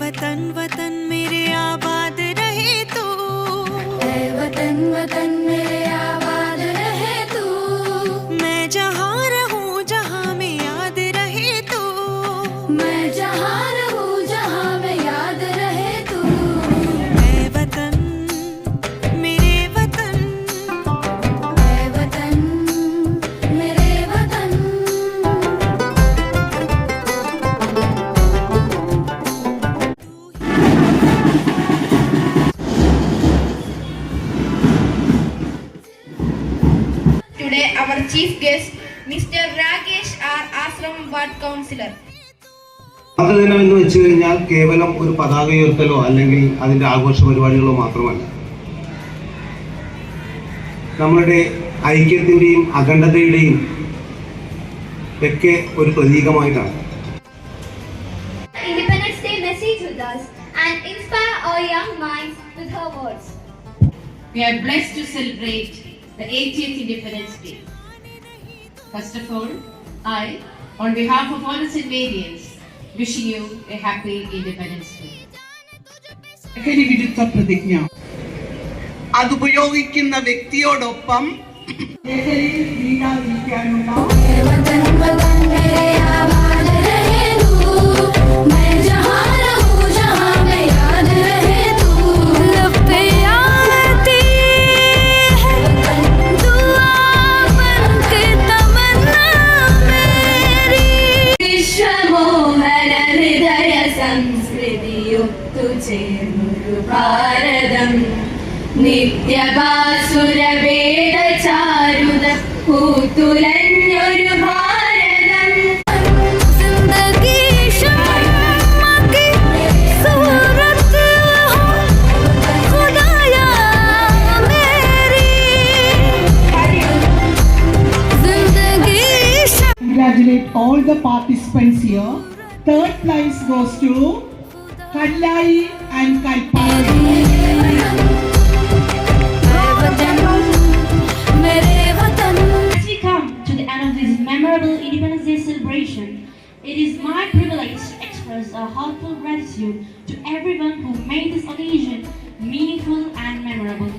वतन वतन मेरे आबाद रहे तू, ऐ वतन वतन मेरे आबाद रहे तू, मैं जहाँ रहूँ जहाँ में याद रहे तू, मैं जहाँ रहूँ जहाँ में याद रहे तू, ऐ वतन मेरे वतन, ऐ वतन मेरे वतन। Today our chief guest, Mr. Rakesh R. Ashram Ward Councillor. സ്വാതന്ത്ര്യദിനം എന്ന് വെച്ച് കഴിഞ്ഞാൽ കേവലം ഒരു പതാക ഉയർത്തലോ അല്ലെങ്കിൽ അതിൻ്റെ ആഘോഷ പരിപാടികളോ മാത്രമല്ല, നമ്മളുടെ ഐക്യത്തിൻ്റെയും അഖണ്ഡതയുടെയും ഒക്കെ ഒരു പ്രതീകമായിട്ടാണ്. Independence Day message with us and inspire our young minds with her words. We are blessed to celebrate the 80th Independence Day. First of all, I, on behalf of all the Silverians, wishing you a happy Independence Day. ലഹരി വിരുദ്ധ പ്രതിജ്ഞ അതുപയോഗിക്കുന്ന വ്യക്തിയോടൊപ്പം ലഹരിയിൽ വീഴാതിരിക്കാനുള്ള ऐ वतन वतन मेरे आबाद रहे तू, मैं जहाँ रहूँ जहाँ में याद रहे तू, लब पे आती है दुआ बनके तमन्ना मेरी, വിശ്വമോഹന ഹൃദയ സംസ്കൃതിയൊത്തു ചേർന്നൊരു ഭാരതം, നിത്യഭാസുര വേദചാരുത പൂത്തുലഞ്ഞൊരു ഭാരതം, जिंदगी शम्मा की सूरत हो खुदाया मेरी, जिंदगी Congratulate all the participants here. Third prize goes to Kallai and Kalpari. मेरे वतन। As we come to the end of this memorable Independence Day celebration, it is my privilege to express a heartfelt gratitude to everyone who made this occasion meaningful and memorable.